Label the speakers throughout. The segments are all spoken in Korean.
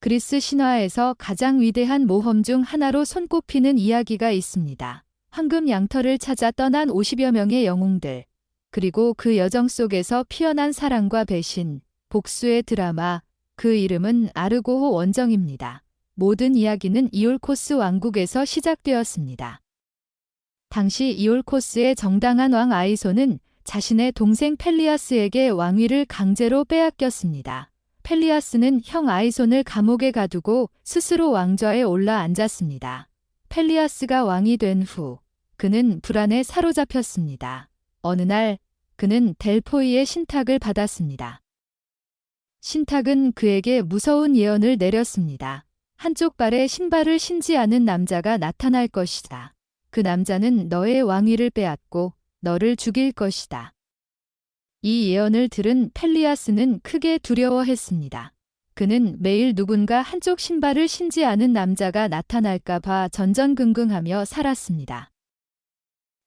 Speaker 1: 그리스 신화에서 가장 위대한 모험 중 하나로 손꼽히는 이야기가 있습니다. 황금 양털을 찾아 떠난 50여 명의 영웅들, 그리고 그 여정 속에서 피어난 사랑과 배신, 복수의 드라마, 그 이름은 아르고호 원정입니다. 모든 이야기는 이올코스 왕국에서 시작되었습니다. 당시 이올코스의 정당한 왕 아이소는 자신의 동생 펠리아스에게 왕위를 강제로 빼앗겼습니다. 펠리아스는 형 아이손을 감옥에 가두고 스스로 왕좌에 올라앉았습니다. 펠리아스가 왕이 된 후 그는 불안에 사로잡혔습니다. 어느 날 그는 델포이의 신탁을 받았습니다. 신탁은 그에게 무서운 예언을 내렸습니다. 한쪽 발에 신발을 신지 않은 남자가 나타날 것이다. 그 남자는 너의 왕위를 빼앗고 너를 죽일 것이다. 이 예언을 들은 펠리아스는 크게 두려워했습니다. 그는 매일 누군가 한쪽 신발을 신지 않은 남자가 나타날까 봐 전전긍긍하며 살았습니다.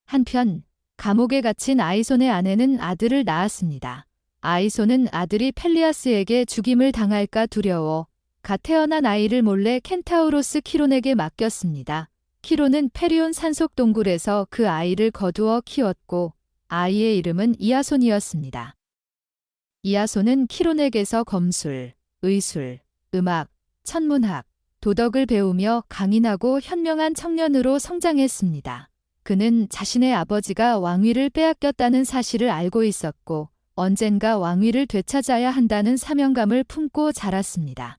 Speaker 1: 한편 감옥에 갇힌 아이손의 아내는 아들을 낳았습니다. 아이손은 아들이 펠리아스에게 죽임을 당할까 두려워 갓 태어난 아이를 몰래 켄타우로스 키론에게 맡겼습니다. 키론은 페리온 산속 동굴에서 그 아이를 거두어 키웠고 아이의 이름은 이아손이었습니다. 이아손은 키론에게서 검술, 의술, 음악, 천문학, 도덕을 배우며 강인하고 현명한 청년으로 성장했습니다. 그는 자신의 아버지가 왕위를 빼앗겼다는 사실을 알고 있었고 언젠가 왕위를 되찾아야 한다는 사명감을 품고 자랐습니다.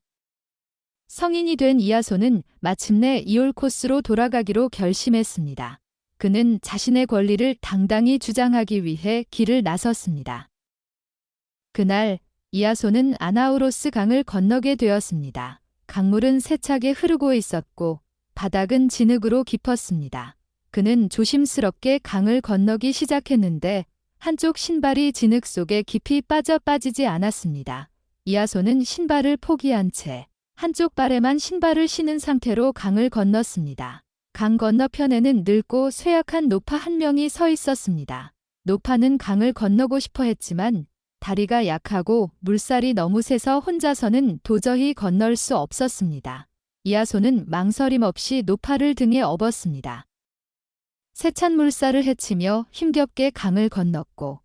Speaker 1: 성인이 된 이아손은 마침내 이올코스로 돌아가기로 결심했습니다. 그는 자신의 권리를 당당히 주장하기 위해 길을 나섰습니다. 그날 이아손은 아나우로스 강을 건너게 되었습니다. 강물은 세차게 흐르고 있었고 바닥은 진흙으로 깊었습니다. 그는 조심스럽게 강을 건너기 시작했는데 한쪽 신발이 진흙 속에 깊이 빠지지 않았습니다. 이아손은 신발을 포기한 채 한쪽 발에만 신발을 신은 상태로 강을 건넜습니다. 강 건너편에는 늙고 쇠약한 노파 한 명이 서 있었습니다. 노파는 강을 건너고 싶어 했지만 다리가 약하고 물살이 너무 세서 혼자서는 도저히 건널 수 없었습니다. 이아손은 망설임 없이 노파를 등에 업었습니다. 세찬 물살을 헤치며 힘겹게 강을 건넜고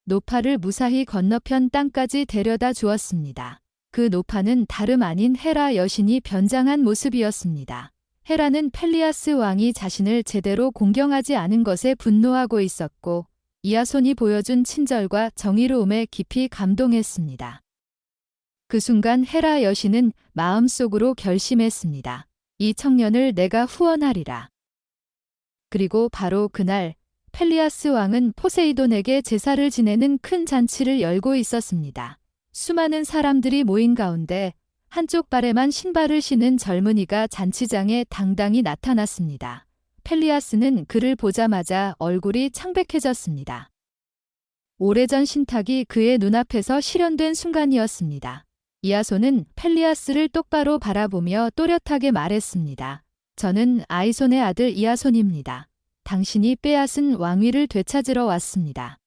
Speaker 1: 노파를 무사히 건너편 땅까지 데려다 주었습니다. 그 노파는 다름 아닌 헤라 여신이 변장한 모습이었습니다. 헤라는 펠리아스 왕이 자신을 제대로 공경하지 않은 것에 분노하고 있었고 이아손이 보여준 친절과 정의로움에 깊이 감동했습니다. 그 순간 헤라 여신은 마음속으로 결심했습니다. 이 청년을 내가 후원하리라. 그리고 바로 그날 펠리아스 왕은 포세이돈에게 제사를 지내는 큰 잔치를 열고 있었습니다. 수많은 사람들이 모인 가운데 한쪽 발에만 신발을 신은 젊은이가 잔치장에 당당히 나타났습니다. 펠리아스는 그를 보자마자 얼굴이 창백해졌습니다. 오래전 신탁이 그의 눈앞에서 실현된 순간이었습니다. 이아손은 펠리아스를 똑바로 바라보며 또렷하게 말했습니다. 저는 아이손의 아들 이아손입니다. 당신이 빼앗은 왕위를 되찾으러 왔습니다.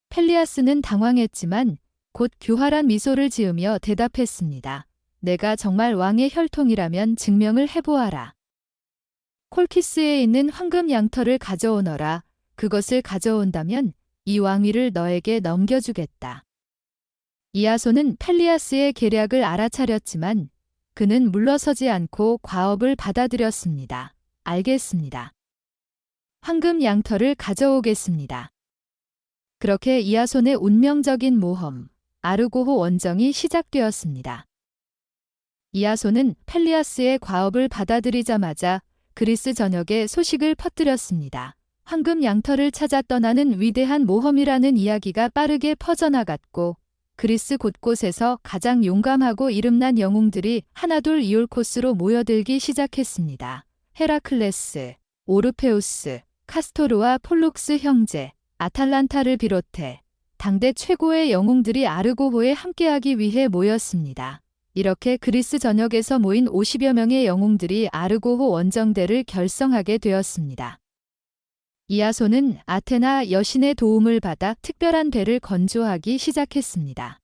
Speaker 1: 펠리아스는 당황했지만 곧 교활한 미소를 지으며 대답했습니다. 내가 정말 왕의 혈통이라면 증명을 해보아라. 콜키스에 있는 황금 양털을 가져오너라. 그것을 가져온다면 이 왕위를 너에게 넘겨주겠다. 이아손은 펠리아스의 계략을 알아차렸지만 그는 물러서지 않고 과업을 받아들였습니다. 알겠습니다. 황금 양털을 가져오겠습니다. 그렇게 이아손의 운명적인 모험, 아르고호 원정이 시작되었습니다. 이아손은 펠리아스의 과업을 받아들이자마자 그리스 전역에 소식을 퍼뜨렸습니다. 황금 양털을 찾아 떠나는 위대한 모험이라는 이야기가 빠르게 퍼져나갔고 그리스 곳곳에서 가장 용감하고 이름난 영웅들이 하나둘 이올코스로 모여들기 시작했습니다. 헤라클레스, 오르페우스, 카스토르와 폴룩스 형제, 아탈란타를 비롯해 당대 최고의 영웅들이 아르고호에 함께하기 위해 모였습니다. 이렇게 그리스 전역에서 모인 50여 명의 영웅들이 아르고호 원정대를 결성하게 되었습니다. 이아손은 아테나 여신의 도움을 받아 특별한 배를 건조하기 시작했습니다.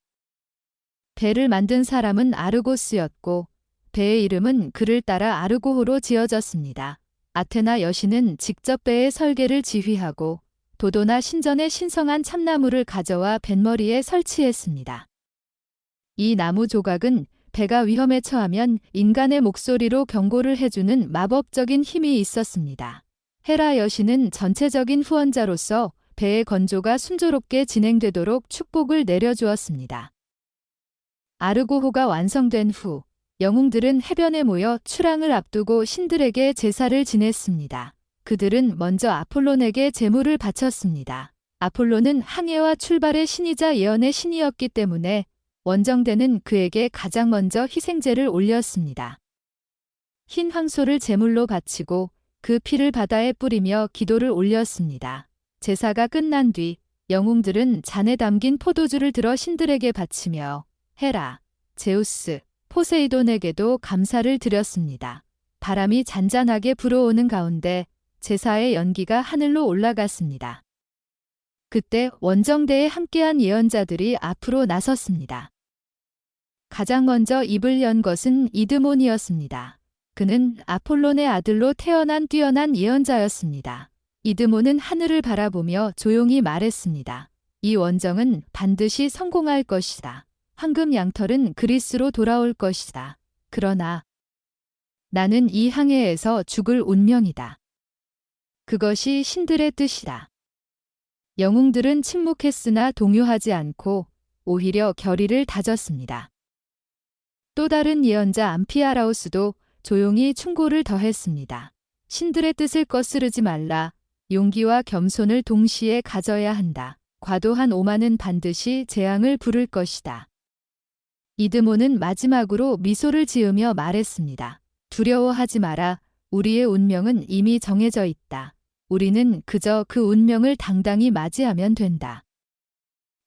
Speaker 1: 배를 만든 사람은 아르고스였고 배의 이름은 그를 따라 아르고호로 지어졌습니다. 아테나 여신은 직접 배의 설계를 지휘하고 도도나 신전에 신성한 참나무를 가져와 뱃머리에 설치했습니다. 이 나무 조각은 배가 위험에 처하면 인간의 목소리로 경고를 해주는 마법적인 힘이 있었습니다. 헤라 여신은 전체적인 후원자로서 배의 건조가 순조롭게 진행되도록 축복을 내려주었습니다. 아르고호가 완성된 후 영웅들은 해변에 모여 출항을 앞두고 신들에게 제사를 지냈습니다. 그들은 먼저 아폴론에게 제물을 바쳤습니다. 아폴론은 항해와 출발의 신이자 예언의 신이었기 때문에 원정대는 그에게 가장 먼저 희생제를 올렸습니다. 흰 황소를 제물로 바치고 그 피를 바다에 뿌리며 기도를 올렸습니다. 제사가 끝난 뒤 영웅들은 잔에 담긴 포도주를 들어 신들에게 바치며 헤라, 제우스, 포세이돈에게도 감사를 드렸습니다. 바람이 잔잔하게 불어오는 가운데 제사의 연기가 하늘로 올라갔습니다. 그때 원정대에 함께한 예언자들이 앞으로 나섰습니다. 가장 먼저 입을 연 것은 이드몬이었습니다. 그는 아폴론의 아들로 태어난 뛰어난 예언자였습니다. 이드몬은 하늘을 바라보며 조용히 말했습니다. 이 원정은 반드시 성공할 것이다. 황금 양털은 그리스로 돌아올 것이다. 그러나 나는 이 항해에서 죽을 운명이다. 그것이 신들의 뜻이다. 영웅들은 침묵했으나 동요하지 않고 오히려 결의를 다졌습니다. 또 다른 예언자 암피아라우스도 조용히 충고를 더했습니다. 신들의 뜻을 거스르지 말라. 용기와 겸손을 동시에 가져야 한다. 과도한 오만은 반드시 재앙을 부를 것이다. 이드몬은 마지막으로 미소를 지으며 말했습니다. 두려워하지 마라. 우리의 운명은 이미 정해져 있다. 우리는 그저 그 운명을 당당히 맞이하면 된다.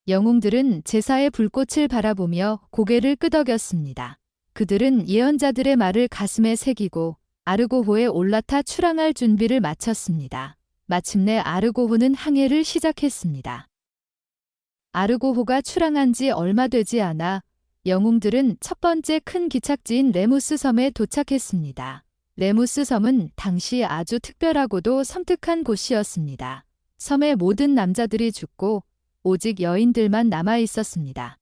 Speaker 1: 영웅들은 제사의 불꽃을 바라보며 고개를 끄덕였습니다. 그들은 예언자들의 말을 가슴에 새기고 아르고호에 올라타 출항할 준비를 마쳤습니다. 마침내 아르고호는 항해를 시작했습니다. 아르고호가 출항한 지 얼마 되지 않아 영웅들은 첫 번째 큰 기착지인 레무스 섬에 도착했습니다. 레무스 섬은 당시 아주 특별하고도 섬뜩한 곳이었습니다. 섬의 모든 남자들이 죽고 오직 여인들만 남아 있었습니다.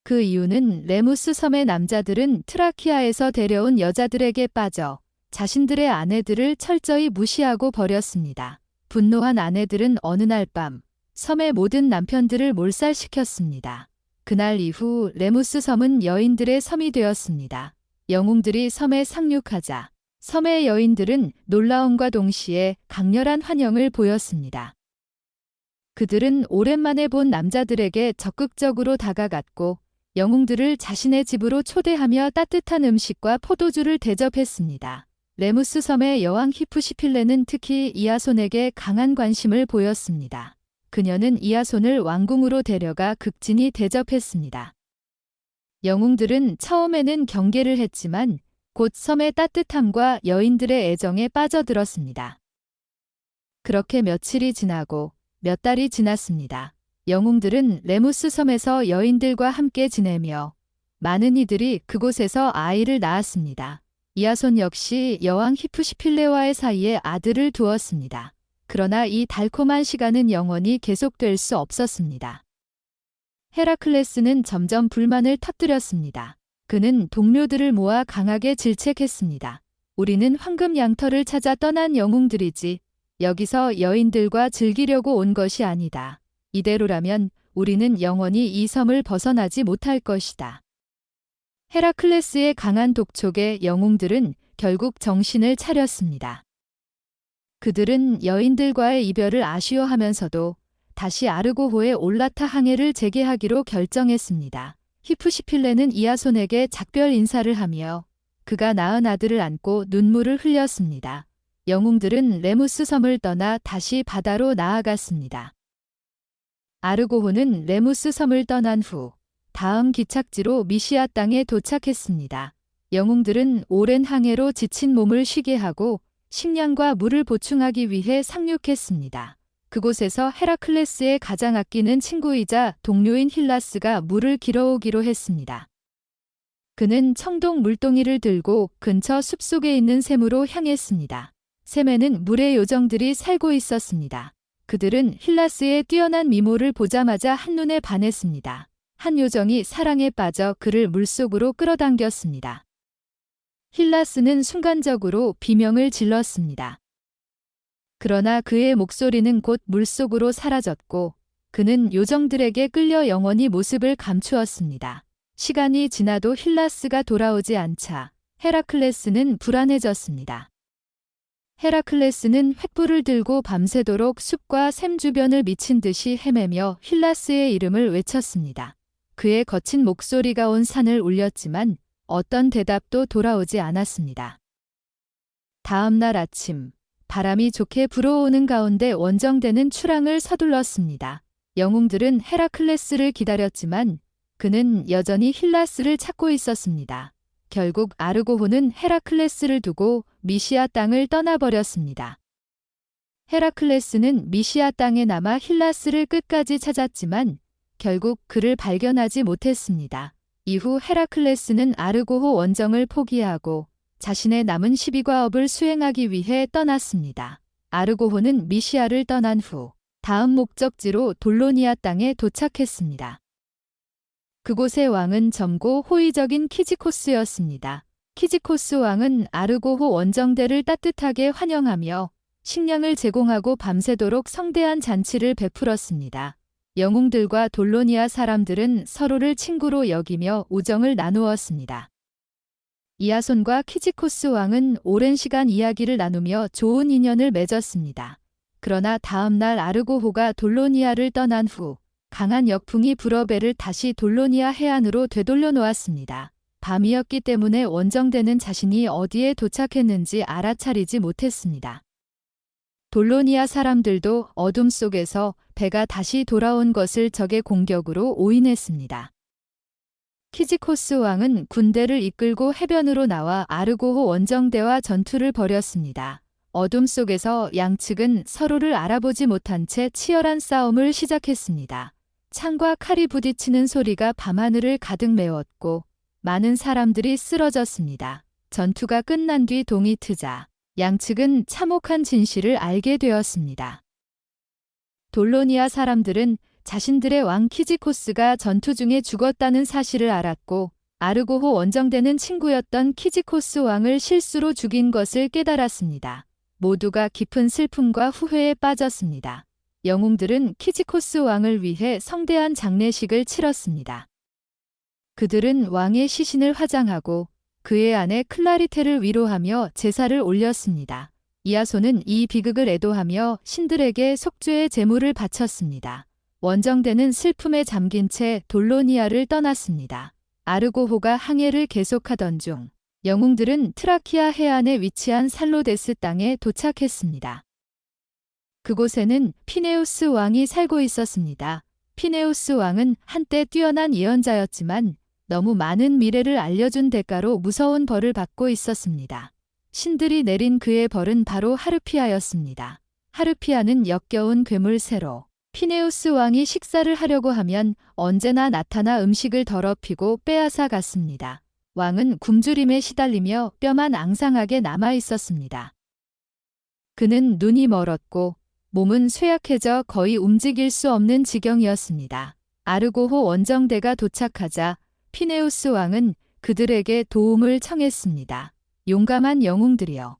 Speaker 1: 그 이유는 레무스 섬의 남자들은 트라키아에서 데려온 여자들에게 빠져 자신들의 아내들을 철저히 무시하고 버렸습니다. 분노한 아내들은 어느 날 밤 섬의 모든 남편들을 몰살시켰습니다. 그날 이후 레무스 섬은 여인들의 섬이 되었습니다. 영웅들이 섬에 상륙하자 섬의 여인들은 놀라움과 동시에 강렬한 환영을 보였습니다. 그들은 오랜만에 본 남자들에게 적극적으로 다가갔고 영웅들을 자신의 집으로 초대하며 따뜻한 음식과 포도주를 대접했습니다. 레무스 섬의 여왕 히프시필레는 특히 이아손에게 강한 관심을 보였습니다. 그녀는 이아손을 왕궁으로 데려가 극진히 대접했습니다. 영웅들은 처음에는 경계를 했지만 곧 섬의 따뜻함과 여인들의 애정에 빠져들었습니다. 그렇게 며칠이 지나고 몇 달이 지났습니다. 영웅들은 레무스 섬에서 여인들과 함께 지내며 많은 이들이 그곳에서 아이를 낳았습니다. 이아손 역시 여왕 히프시필레와의 사이에 아들을 두었습니다. 그러나 이 달콤한 시간은 영원히 계속될 수 없었습니다. 헤라클레스는 점점 불만을 터뜨렸습니다. 그는 동료들을 모아 강하게 질책했습니다. 우리는 황금 양털을 찾아 떠난 영웅들이지 여기서 여인들과 즐기려고 온 것이 아니다. 이대로라면 우리는 영원히 이 섬을 벗어나지 못할 것이다. 헤라클레스의 강한 독촉에 영웅들은 결국 정신을 차렸습니다. 그들은 여인들과의 이별을 아쉬워하면서도 다시 아르고호에 올라타 항해를 재개하기로 결정했습니다. 히프시필레는 이아손에게 작별 인사를 하며 그가 낳은 아들을 안고 눈물을 흘렸습니다. 영웅들은 레무스 섬을 떠나 다시 바다로 나아갔습니다. 아르고호는 레무스 섬을 떠난 후 다음 기착지로 미시아 땅에 도착했습니다. 영웅들은 오랜 항해로 지친 몸을 쉬게 하고 식량과 물을 보충하기 위해 상륙했습니다. 그곳에서 헤라클레스의 가장 아끼는 친구이자 동료인 힐라스가 물을 길어오기로 했습니다. 그는 청동 물동이를 들고 근처 숲속에 있는 샘으로 향했습니다. 샘에는 물의 요정들이 살고 있었습니다. 그들은 힐라스의 뛰어난 미모를 보자마자 한눈에 반했습니다. 한 요정이 사랑에 빠져 그를 물속으로 끌어당겼습니다. 힐라스는 순간적으로 비명을 질렀습니다. 그러나 그의 목소리는 곧 물속으로 사라졌고 그는 요정들에게 끌려 영원히 모습을 감추었습니다. 시간이 지나도 힐라스가 돌아오지 않자 헤라클레스는 불안해졌습니다. 헤라클레스는 횃불을 들고 밤새도록 숲과 샘 주변을 미친 듯이 헤매며 힐라스의 이름을 외쳤습니다. 그의 거친 목소리가 온 산을 울렸지만 어떤 대답도 돌아오지 않았습니다. 다음 날 아침, 바람이 좋게 불어오는 가운데 원정대는 출항을 서둘렀습니다. 영웅들은 헤라클레스를 기다렸지만 그는 여전히 힐라스를 찾고 있었습니다. 결국 아르고호는 헤라클레스를 두고 미시아 땅을 떠나버렸습니다. 헤라클레스는 미시아 땅에 남아 힐라스를 끝까지 찾았지만 결국 그를 발견하지 못했습니다. 이후 헤라클레스는 아르고호 원정을 포기하고 자신의 남은 12과업을 수행하기 위해 떠났습니다. 아르고호는 미시아를 떠난 후 다음 목적지로 돌로니아 땅에 도착했습니다. 그곳의 왕은 젊고 호의적인 키지코스였습니다. 키지코스 왕은 아르고호 원정대를 따뜻하게 환영하며 식량을 제공하고 밤새도록 성대한 잔치를 베풀었습니다. 영웅들과 돌로니아 사람들은 서로를 친구로 여기며 우정을 나누었습니다. 이아손과 키지코스 왕은 오랜 시간 이야기를 나누며 좋은 인연을 맺었습니다. 그러나 다음 날 아르고호가 돌로니아를 떠난 후 강한 역풍이 불어 배를 다시 돌로니아 해안으로 되돌려 놓았습니다. 밤이었기 때문에 원정대는 자신이 어디에 도착했는지 알아차리지 못했습니다. 돌로니아 사람들도 어둠 속에서 배가 다시 돌아온 것을 적의 공격으로 오인했습니다. 키지코스 왕은 군대를 이끌고 해변으로 나와 아르고호 원정대와 전투를 벌였습니다. 어둠 속에서 양측은 서로를 알아보지 못한 채 치열한 싸움을 시작했습니다. 창과 칼이 부딪히는 소리가 밤하늘을 가득 메웠고 많은 사람들이 쓰러졌습니다. 전투가 끝난 뒤 동이 트자 양측은 참혹한 진실을 알게 되었습니다. 돌로니아 사람들은 자신들의 왕 키지코스가 전투 중에 죽었다는 사실을 알았고 아르고호 원정대는 친구였던 키지코스 왕을 실수로 죽인 것을 깨달았습니다. 모두가 깊은 슬픔과 후회에 빠졌습니다. 영웅들은 키지코스 왕을 위해 성대한 장례식을 치렀습니다. 그들은 왕의 시신을 화장하고 그의 아내 클라리테를 위로하며 제사를 올렸습니다. 이아손은 이 비극을 애도하며 신들에게 속죄의 제물을 바쳤습니다. 원정대는 슬픔에 잠긴 채 돌로니아를 떠났습니다. 아르고호가 항해를 계속하던 중 영웅들은 트라키아 해안에 위치한 살로데스 땅에 도착했습니다. 그곳에는 피네우스 왕이 살고 있었습니다. 피네우스 왕은 한때 뛰어난 예언자였지만 너무 많은 미래를 알려준 대가로 무서운 벌을 받고 있었습니다. 신들이 내린 그의 벌은 바로 하르피아였습니다. 하르피아는 역겨운 괴물 새로 피네우스 왕이 식사를 하려고 하면 언제나 나타나 음식을 더럽히고 빼앗아 갔습니다. 왕은 굶주림에 시달리며 뼈만 앙상하게 남아 있었습니다. 그는 눈이 멀었고 몸은 쇠약해져 거의 움직일 수 없는 지경이었습니다. 아르고호 원정대가 도착하자 피네우스 왕은 그들에게 도움을 청했습니다. 용감한 영웅들이여.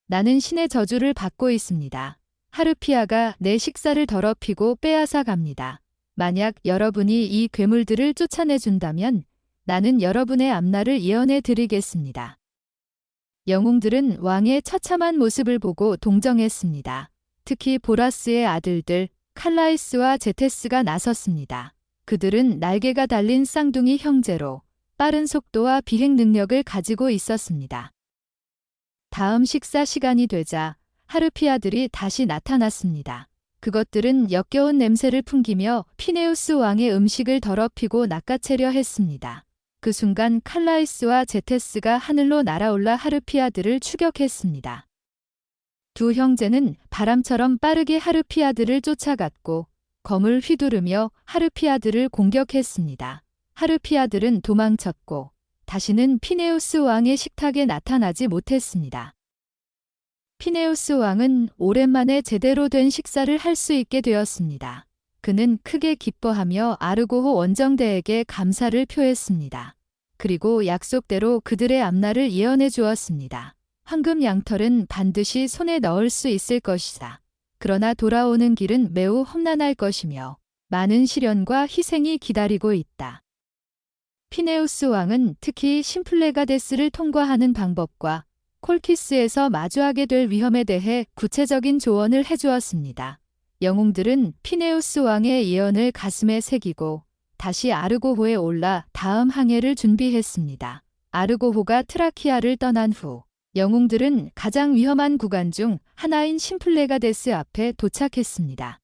Speaker 1: 나는 신의 저주를 받고 있습니다. 하르피아가 내 식사를 더럽히고 빼앗아 갑니다. 만약 여러분이 이 괴물들을 쫓아내준다면 나는 여러분의 앞날을 예언해 드리겠습니다. 영웅들은 왕의 처참한 모습을 보고 동정했습니다. 특히 보라스의 아들들 칼라이스와 제테스가 나섰습니다. 그들은 날개가 달린 쌍둥이 형제로 빠른 속도와 비행 능력을 가지고 있었습니다. 다음 식사 시간이 되자 하르피아들이 다시 나타났습니다. 그것들은 역겨운 냄새를 풍기며 피네우스 왕의 음식을 더럽히고 낚아채려 했습니다. 그 순간 칼라이스와 제테스가 하늘로 날아올라 하르피아들을 추격했습니다. 두 형제는 바람처럼 빠르게 하르피아드를 쫓아갔고 검을 휘두르며 하르피아드를 공격했습니다. 하르피아들은 도망쳤고 다시는 피네우스 왕의 식탁에 나타나지 못했습니다. 피네우스 왕은 오랜만에 제대로 된 식사를 할 수 있게 되었습니다. 그는 크게 기뻐하며 아르고호 원정대에게 감사를 표했습니다. 그리고 약속대로 그들의 앞날을 예언해 주었습니다. 황금 양털은 반드시 손에 넣을 수 있을 것이다. 그러나 돌아오는 길은 매우 험난할 것이며 많은 시련과 희생이 기다리고 있다. 피네우스 왕은 특히 심플레가데스를 통과하는 방법과 콜키스에서 마주하게 될 위험에 대해 구체적인 조언을 해주었습니다. 영웅들은 피네우스 왕의 예언을 가슴에 새기고 다시 아르고호에 올라 다음 항해를 준비했습니다. 아르고호가 트라키아를 떠난 후 영웅들은 가장 위험한 구간 중 하나인 심플레가데스 앞에 도착했습니다.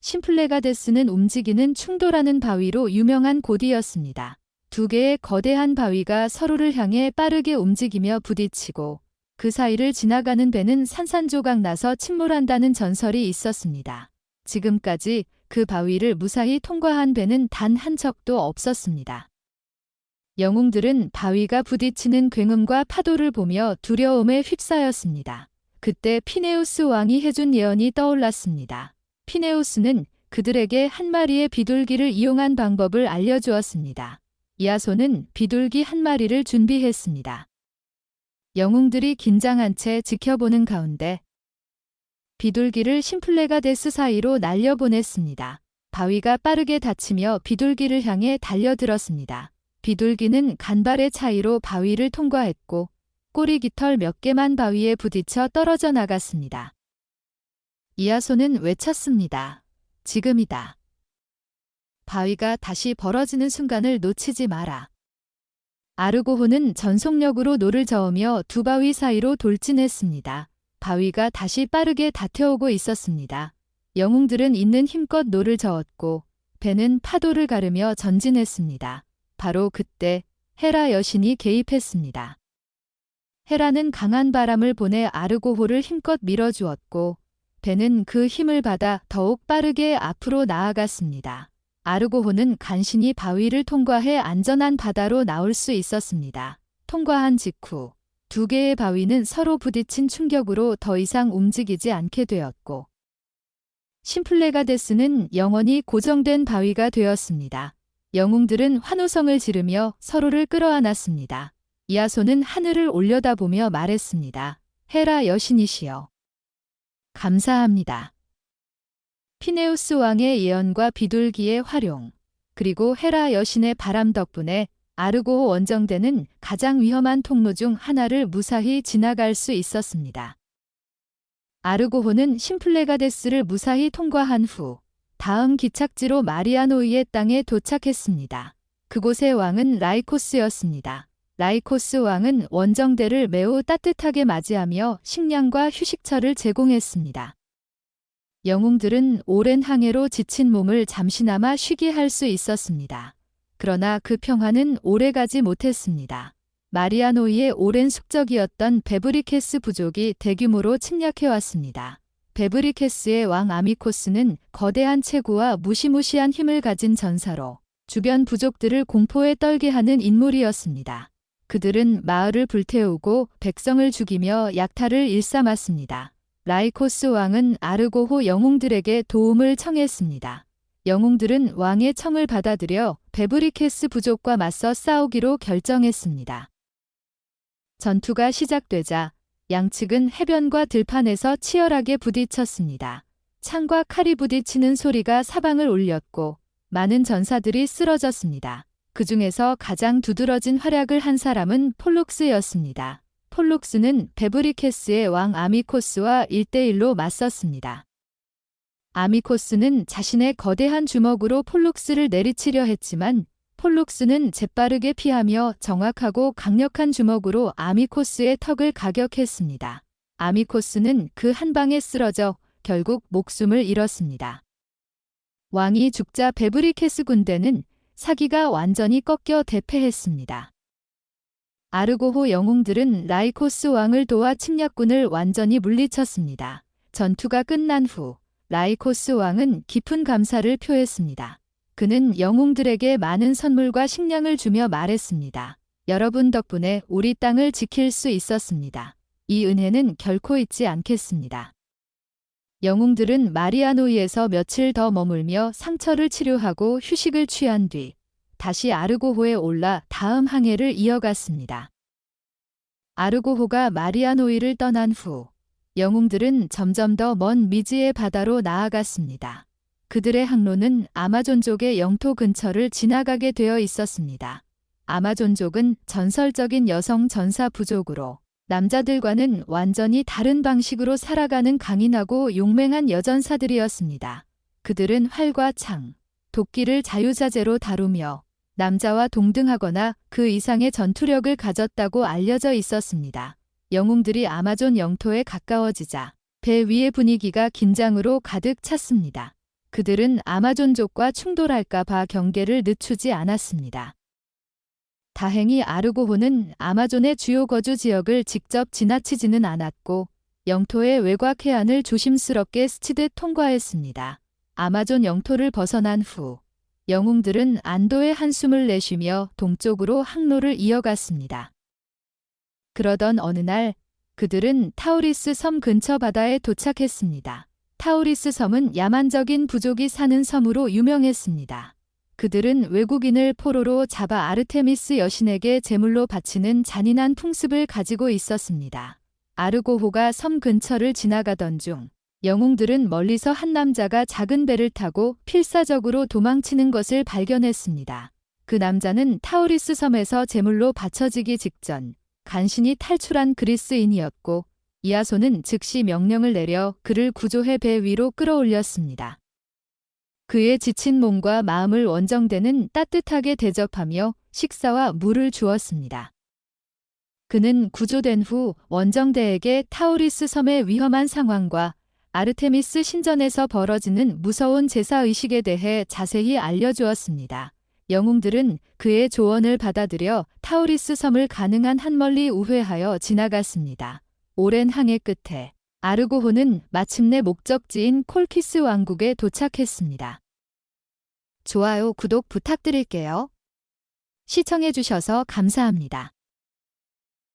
Speaker 1: 심플레가데스는 움직이는 충돌하는 바위로 유명한 곳이었습니다. 두 개의 거대한 바위가 서로를 향해 빠르게 움직이며 부딪히고 그 사이를 지나가는 배는 산산조각 나서 침몰한다는 전설이 있었습니다. 지금까지 그 바위를 무사히 통과한 배는 단 한 척도 없었습니다. 영웅들은 바위가 부딪히는 굉음과 파도를 보며 두려움에 휩싸였습니다. 그때 피네우스 왕이 해준 예언이 떠올랐습니다. 피네우스는 그들에게 한 마리의 비둘기를 이용한 방법을 알려주었습니다. 이아손은 비둘기 한 마리를 준비했습니다. 영웅들이 긴장한 채 지켜보는 가운데 비둘기를 심플레가데스 사이로 날려보냈습니다. 바위가 빠르게 닫히며 비둘기를 향해 달려들었습니다. 비둘기는 간발의 차이로 바위를 통과했고 꼬리 깃털 몇 개만 바위에 부딪혀 떨어져 나갔습니다. 이아손은 외쳤습니다. 지금이다. 바위가 다시 벌어지는 순간을 놓치지 마라. 아르고호는 전속력으로 노를 저으며 두 바위 사이로 돌진했습니다. 바위가 다시 빠르게 다태오고 있었습니다. 영웅들은 있는 힘껏 노를 저었고 배는 파도를 가르며 전진했습니다. 바로 그때 헤라 여신이 개입했습니다. 헤라는 강한 바람을 보내 아르고호를 힘껏 밀어주었고 배는 그 힘을 받아 더욱 빠르게 앞으로 나아갔습니다. 아르고호는 간신히 바위를 통과해 안전한 바다로 나올 수 있었습니다. 통과한 직후 두 개의 바위는 서로 부딪힌 충격으로 더 이상 움직이지 않게 되었고 심플레가데스는 영원히 고정된 바위가 되었습니다. 영웅들은 환호성을 지르며 서로를 끌어안았습니다. 이아손은 하늘을 올려다보며 말했습니다. 헤라 여신이시여. 감사합니다. 피네우스 왕의 예언과 비둘기의 활용, 그리고 헤라 여신의 바람 덕분에 아르고호 원정대는 가장 위험한 통로 중 하나를 무사히 지나갈 수 있었습니다. 아르고호는 심플레가데스를 무사히 통과한 후 다음 기착지로 마리아노이의 땅에 도착했습니다. 그곳의 왕은 라이코스였습니다. 라이코스 왕은 원정대를 매우 따뜻하게 맞이하며 식량과 휴식처를 제공했습니다. 영웅들은 오랜 항해로 지친 몸을 잠시나마 쉬게 할 수 있었습니다. 그러나 그 평화는 오래가지 못했습니다. 마리아노이의 오랜 숙적이었던 베브리케스 부족이 대규모로 침략해왔습니다. 베브리케스의 왕 아미코스는 거대한 체구와 무시무시한 힘을 가진 전사로 주변 부족들을 공포에 떨게 하는 인물이었습니다. 그들은 마을을 불태우고 백성을 죽이며 약탈을 일삼았습니다. 라이코스 왕은 아르고호 영웅들에게 도움을 청했습니다. 영웅들은 왕의 청을 받아들여 베브리케스 부족과 맞서 싸우기로 결정했습니다. 전투가 시작되자 양측은 해변과 들판에서 치열하게 부딪혔습니다. 창과 칼이 부딪히는 소리가 사방을 울렸고 많은 전사들이 쓰러졌습니다. 그 중에서 가장 두드러진 활약을 한 사람은 폴룩스였습니다. 폴룩스는 베브리케스의 왕 아미코스와 1대1로 맞섰습니다. 아미코스는 자신의 거대한 주먹으로 폴룩스를 내리치려 했지만 폴룩스는 재빠르게 피하며 정확하고 강력한 주먹으로 아미코스의 턱을 가격했습니다. 아미코스는 그 한 방에 쓰러져 결국 목숨을 잃었습니다. 왕이 죽자 베브리케스 군대는 사기가 완전히 꺾여 대패했습니다. 아르고호 영웅들은 라이코스 왕을 도와 침략군을 완전히 물리쳤습니다. 전투가 끝난 후 라이코스 왕은 깊은 감사를 표했습니다. 그는 영웅들에게 많은 선물과 식량을 주며 말했습니다. 여러분 덕분에 우리 땅을 지킬 수 있었습니다. 이 은혜는 결코 잊지 않겠습니다. 영웅들은 마리아노이에서 며칠 더 머물며 상처를 치료하고 휴식을 취한 뒤 다시 아르고호에 올라 다음 항해를 이어갔습니다. 아르고호가 마리아노이를 떠난 후 영웅들은 점점 더 먼 미지의 바다로 나아갔습니다. 그들의 항로는 아마존족의 영토 근처를 지나가게 되어 있었습니다. 아마존족은 전설적인 여성 전사 부족으로 남자들과는 완전히 다른 방식으로 살아가는 강인하고 용맹한 여전사들이었습니다. 그들은 활과 창, 도끼를 자유자재로 다루며 남자와 동등하거나 그 이상의 전투력을 가졌다고 알려져 있었습니다. 영웅들이 아마존 영토에 가까워지자 배 위의 분위기가 긴장으로 가득 찼습니다. 그들은 아마존족과 충돌할까 봐 경계를 늦추지 않았습니다. 다행히 아르고호는 아마존의 주요 거주 지역을 직접 지나치지는 않았고 영토의 외곽 해안을 조심스럽게 스치듯 통과했습니다. 아마존 영토를 벗어난 후 영웅들은 안도의 한숨을 내쉬며 동쪽으로 항로를 이어갔습니다. 그러던 어느 날 그들은 타우리스 섬 근처 바다에 도착했습니다. 타우리스 섬은 야만적인 부족이 사는 섬으로 유명했습니다. 그들은 외국인을 포로로 잡아 아르테미스 여신에게 제물로 바치는 잔인한 풍습을 가지고 있었습니다. 아르고호가 섬 근처를 지나가던 중 영웅들은 멀리서 한 남자가 작은 배를 타고 필사적으로 도망치는 것을 발견했습니다. 그 남자는 타우리스 섬에서 제물로 바쳐지기 직전 간신히 탈출한 그리스인이었고 이아손은 즉시 명령을 내려 그를 구조해 배 위로 끌어올렸습니다. 그의 지친 몸과 마음을 원정대는 따뜻하게 대접하며 식사와 물을 주었습니다. 그는 구조된 후 원정대에게 타우리스 섬의 위험한 상황과 아르테미스 신전에서 벌어지는 무서운 제사의식에 대해 자세히 알려주었습니다. 영웅들은 그의 조언을 받아들여 타우리스 섬을 가능한 한 멀리 우회하여 지나갔습니다. 오랜 항해 끝에 아르고호는 마침내 목적지인 콜키스 왕국에 도착했습니다. 좋아요, 구독 부탁드릴게요. 시청해주셔서 감사합니다.